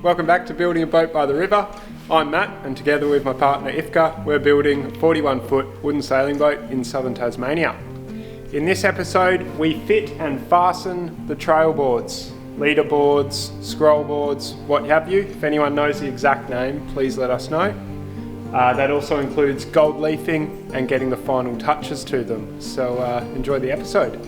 welcome back to Building a Boat by the River. I'm Matt, and together with my partner Ifka, we're building a 41-foot wooden sailing boat in southern Tasmania. In this episode, we fit and fasten the trail boards, leader boards, scroll boards, what have you. If anyone knows the exact name, please let us know. That also includes gold leafing and getting the final touches to them. So enjoy the episode.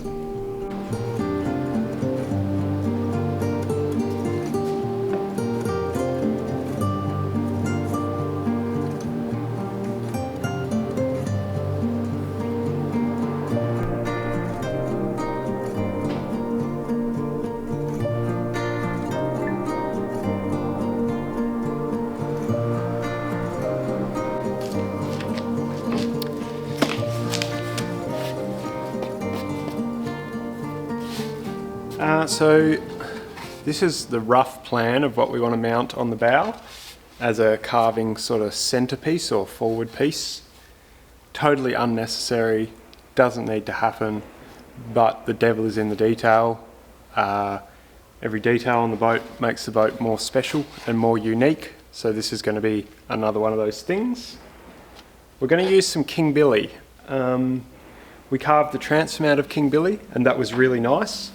So this is the rough plan of what we want to mount on the bow as a carving sort of centerpiece or forward piece. Totally unnecessary, doesn't need to happen, but the devil is in the detail. Every detail on the boat makes the boat more special and more unique, so this is going to be another one of those things. We're going to use some King Billy. We carved the transom out of King Billy, and that was really nice.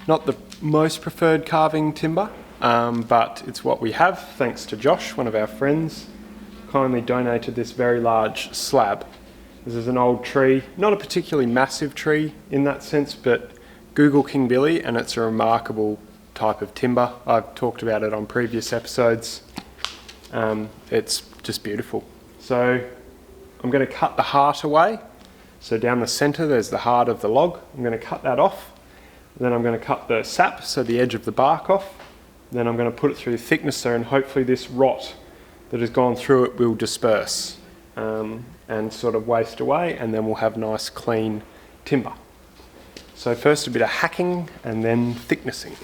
Not the most preferred carving timber, but it's what we have, thanks to Josh, one of our friends, kindly donated this very large slab. This is an old tree, not a particularly massive tree in that sense, but Google King Billy and it's a remarkable type of timber. I've talked about it on previous episodes. It's just beautiful. So I'm going to cut the heart away. So down the center there's the heart of the log. I'm going to cut that off. Then I'm going to cut the sap, so the edge of the bark off. Then I'm going to put it through the thicknesser, and hopefully this rot that has gone through it will disperse and sort of waste away, and then we'll have nice clean timber. So first a bit of hacking and then thicknessing.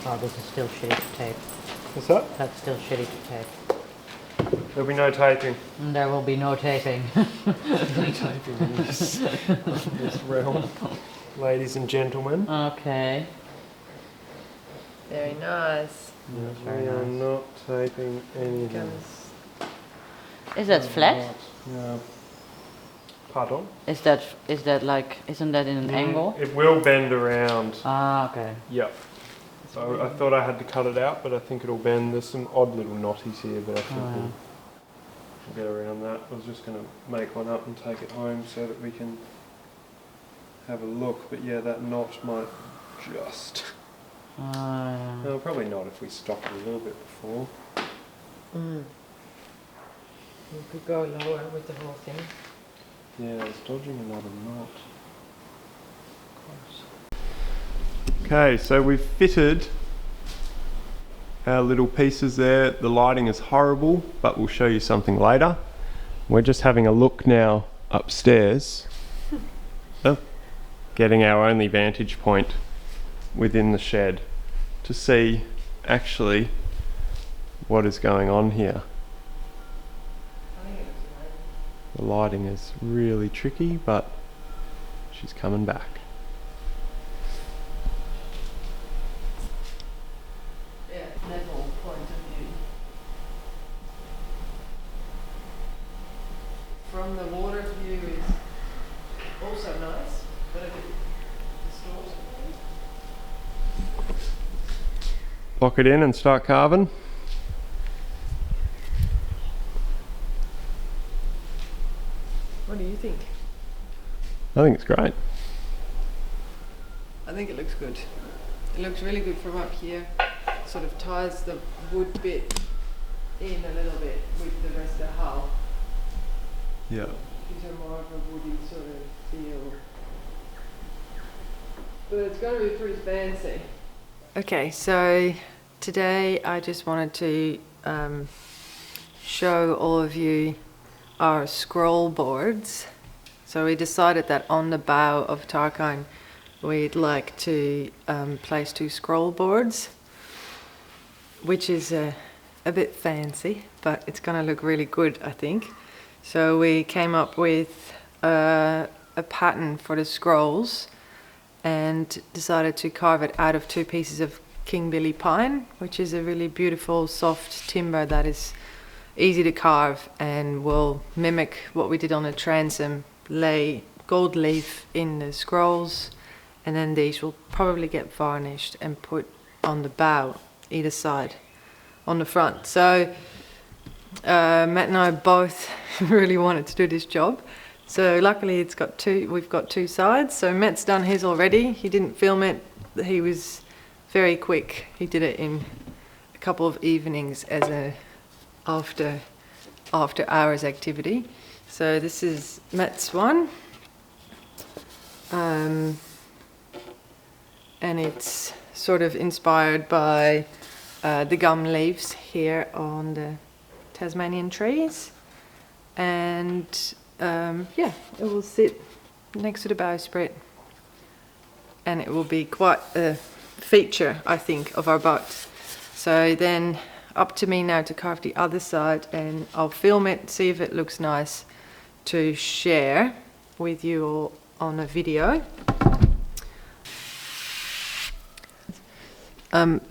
Oh, this is still shitty to tape. What's that? That's still shitty to tape. There'll be no taping. And there will be no taping. No taping in this realm. Ladies and gentlemen. Okay. Very nice. Very We are nice. not taping anything. Is that flat? Yeah. Pardon? Is that like, isn't that in an angle? It will bend around. Ah, okay. Yep. So I thought I had to cut it out, but I think it'll bend. There's some odd little knotties here, but I think we'll get around that. I was just going to make one up and take it home so that we can have a look. But yeah, that knot might just... No, probably not if we stop it a little bit before. You could go lower with the whole thing. Yeah, it's dodging another knot. Okay, so we've fitted our little pieces there. The lighting is horrible, but we'll show you something later. We're just having a look now upstairs. Getting our only vantage point within the shed to see actually what is going on here. The lighting is really tricky, but she's coming back. Yeah, level point of view. From the water view is also nice, but a bit distorted. Lock it in and start carving. What do you think? I think it's great. I think it looks good. It looks really good from up here. Sort of ties the wood bit in a little bit with the rest of the hull. Yeah. Gives it more of a woody sort of feel. But it's going to be pretty fancy. Okay, so today I just wanted to show all of you our scroll boards. So we decided that on the bow of Tarkine we'd like to place 2 scroll boards, which is a bit fancy, but it's going to look really good, I think. So we came up with a pattern for the scrolls and decided to carve it out of 2 pieces of King Billy pine, which is a really beautiful soft timber that is easy to carve and will mimic what we did on the transom, lay gold leaf in the scrolls, and then these will probably get varnished and put on the bow either side on the front. So Matt and I both really wanted to do this job, so luckily we've got 2 sides. So Matt's done his already. He didn't film it, he was very quick. He did it in a couple of evenings as a after hours activity. So this is Matt's one, and it's sort of inspired by the gum leaves here on the Tasmanian trees, and yeah, it will sit next to the bowsprit and it will be quite a feature, I think, of our boat. So then up to me now to carve the other side, and I'll film it, see if it looks nice to share with you all on a video.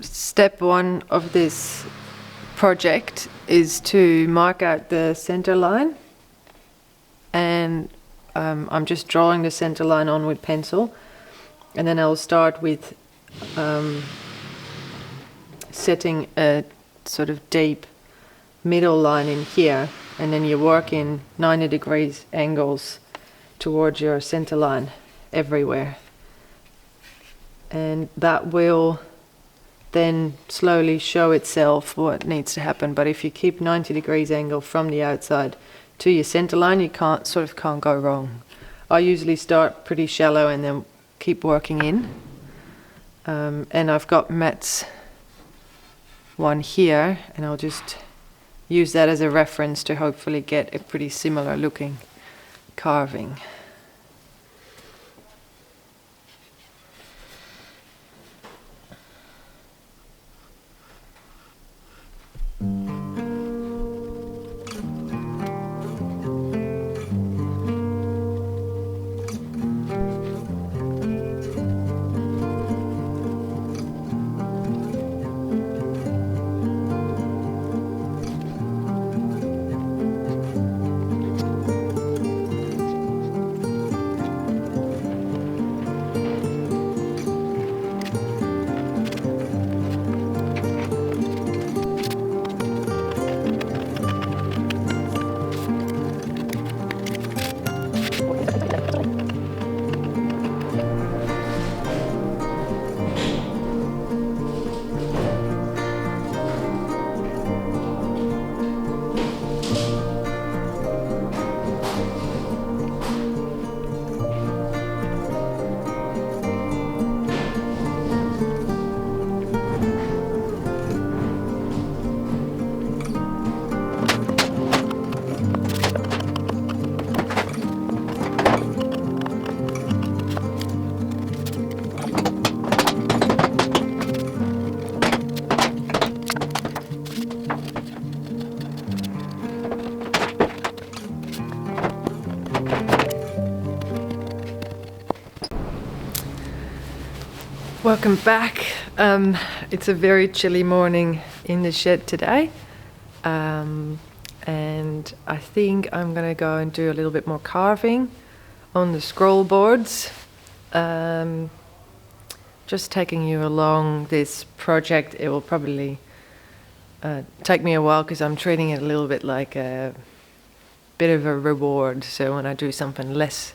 Step 1 of this project is to mark out the center line, and I'm just drawing the center line on with pencil, and then I'll start with setting a sort of deep middle line in here, and then you work in 90 degrees angles towards your center line everywhere, and that will then slowly show itself what needs to happen. But if you keep 90 degrees angle from the outside to your center line, you can't go wrong. I usually start pretty shallow and then keep working in, and I've got Matt's one here, and I'll just use that as a reference to hopefully get a pretty similar looking carving. Welcome back. It's a very chilly morning in the shed today. And I think I'm going to go and do a little bit more carving on the scroll boards. Just taking you along this project. It will probably take me a while because I'm treating it a little bit like a bit of a reward. So when I do something less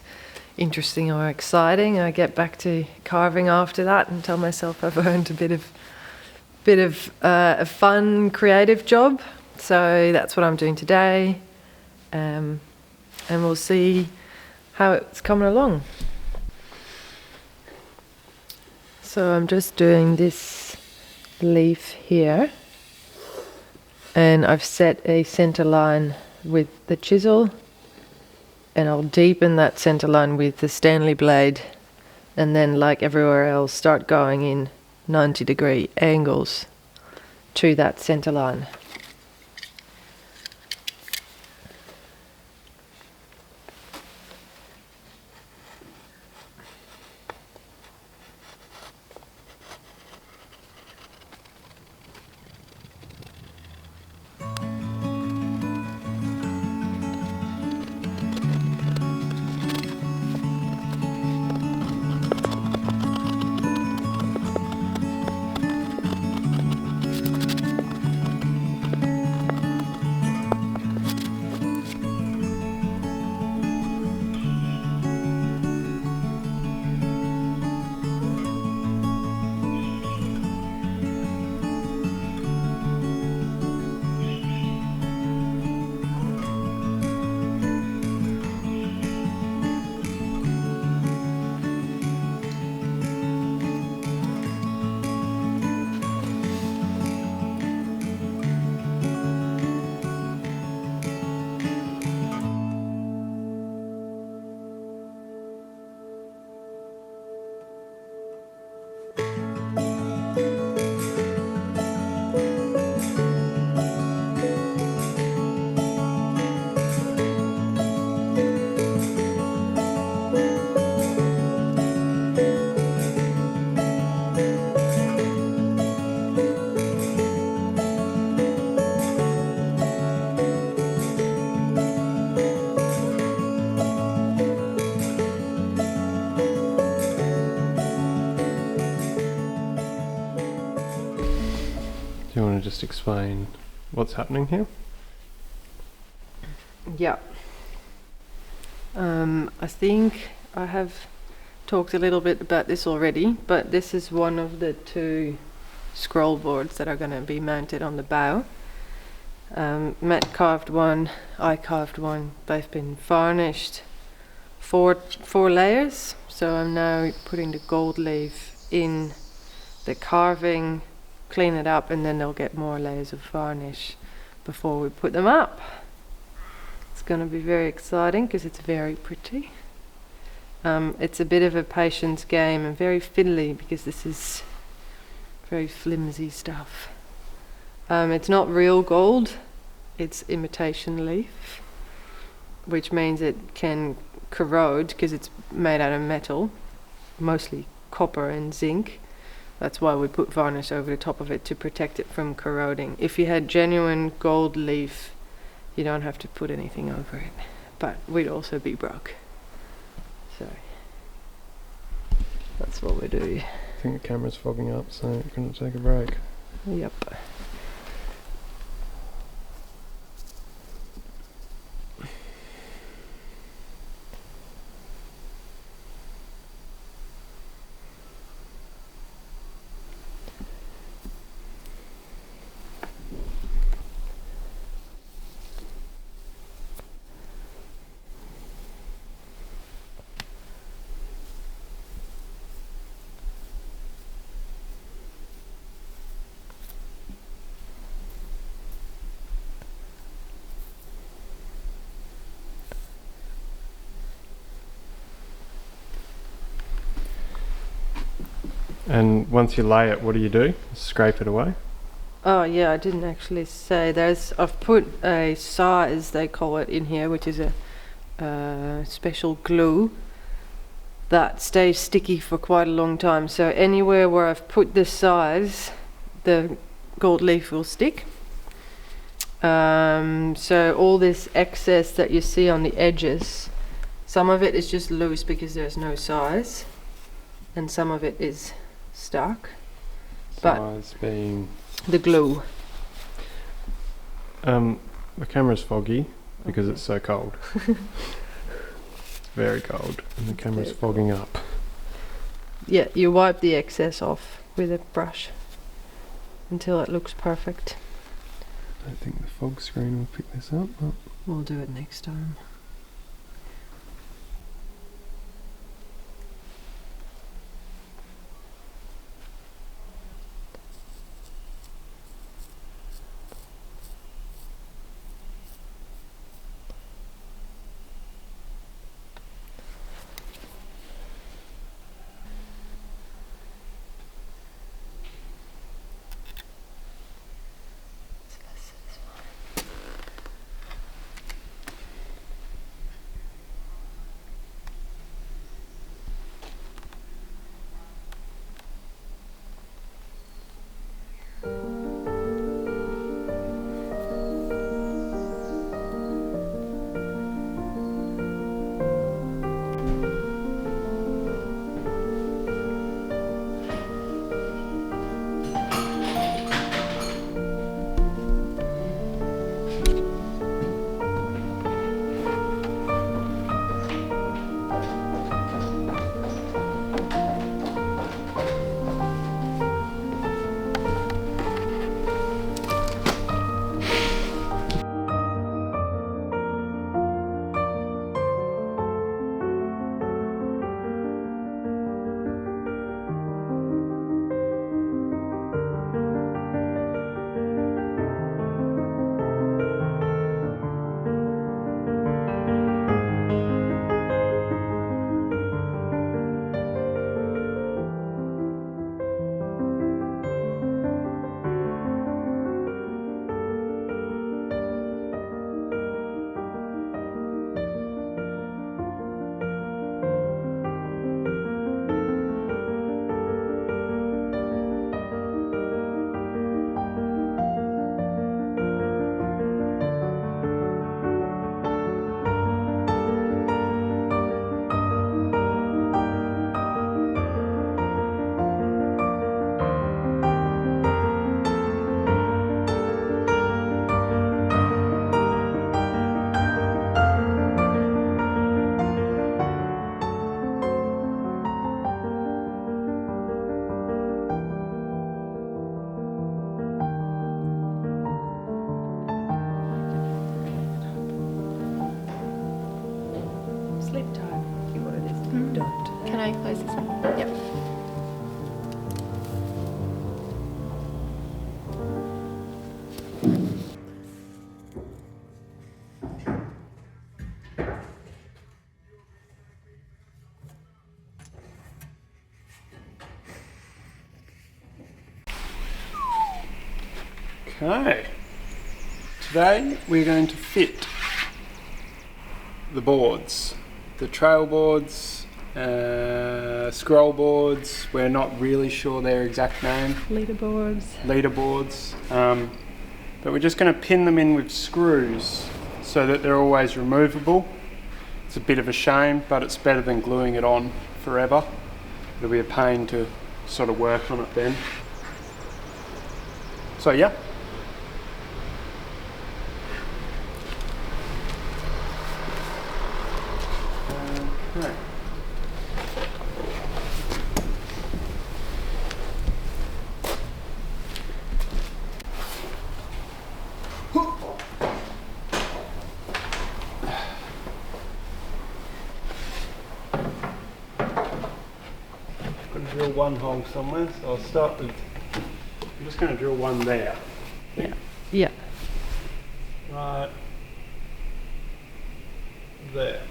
interesting or exciting, I get back to carving after that and tell myself I've earned a bit of a fun, creative job. So that's what I'm doing today, and we'll see how it's coming along. So I'm just doing this leaf here, and I've set a center line with the chisel, and I'll deepen that center line with the Stanley blade, and then like everywhere else start going in 90-degree angles to that center line. Do you want to just explain what's happening here? Yeah. I think I have talked a little bit about this already, but this is one of the two scroll boards that are going to be mounted on the bow. Matt carved one, I carved one, both been varnished, four layers. So I'm now putting the gold leaf in the carving, clean it up, and then they'll get more layers of varnish before we put them up. It's going to be very exciting because it's very pretty. It's a bit of a patience game and very fiddly because this is very flimsy stuff. It's not real gold, it's imitation leaf, which means it can corrode because it's made out of metal, mostly copper and zinc. That's why we put varnish over the top of it to protect it from corroding. If you had genuine gold leaf, you don't have to put anything over it, but we'd also be broke. So that's what we do. I think the camera's fogging up, so we're going to take a break. Yep. And once you lay it, what do you do? Scrape it away? Oh yeah, I didn't actually say. I've put a size, they call it, in here, which is a special glue that stays sticky for quite a long time. So anywhere where I've put this size, the gold leaf will stick. So all this excess that you see on the edges, some of it is just loose because there's no size, and some of it is stuck. But Size being... the glue. The camera's foggy because it's so cold. It's very cold and the camera's fogging up. Yeah, you wipe the excess off with a brush until it looks perfect. I don't think the fog screen will pick this up. But We'll do it next time. Sleep time. See what it is. Don't. Can I close this up? Yep. Okay. Today we're going to fit the boards. The trail boards, scroll boards, we're not really sure their exact name. Leaderboards. Leaderboards. But we're just going to pin them in with screws so that they're always removable. It's a bit of a shame, but it's better than gluing it on forever. It'll be a pain to sort of work on it then. So yeah. Okay. I'm going to drill one hole somewhere, so I'll start with, I'm just going to drill one there. Yeah. Right there.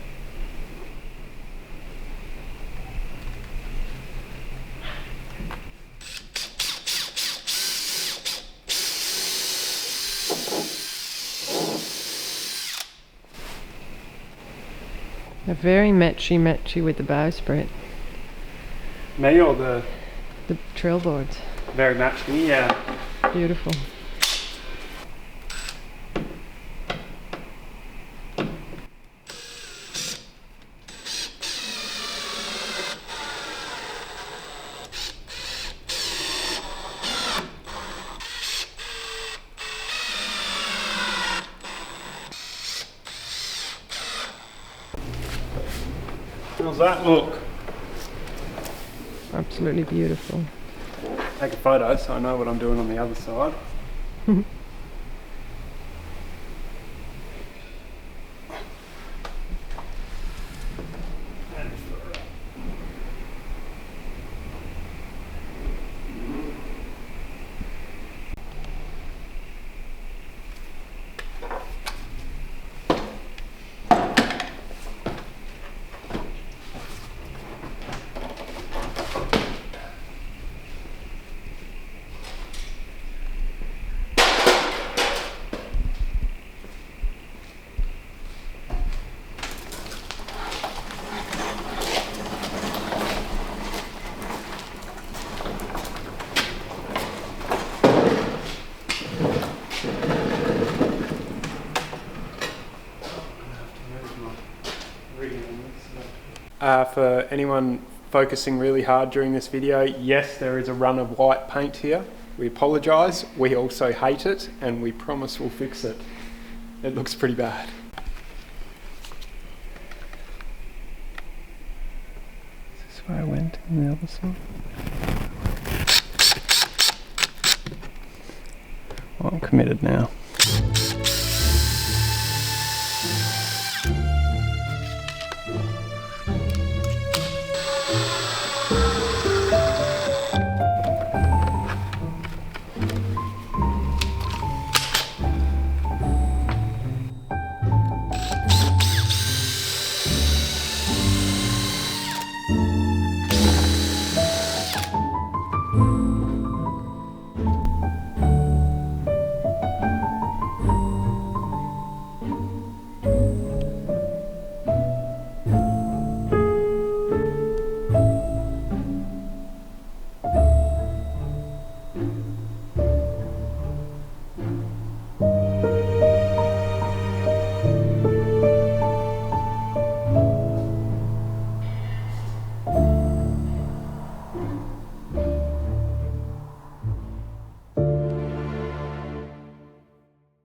They're very matchy with the bowsprit. Me or the The trail boards. very matched me? Yeah. Beautiful. How's that look? Absolutely beautiful. Take a photo so I know what I'm doing on the other side. For anyone focusing really hard during this video, yes, there is a run of white paint here. We apologise, we also hate it, and we promise we'll fix it. It looks pretty bad. Is this where I went on the other side? Well, I'm committed now.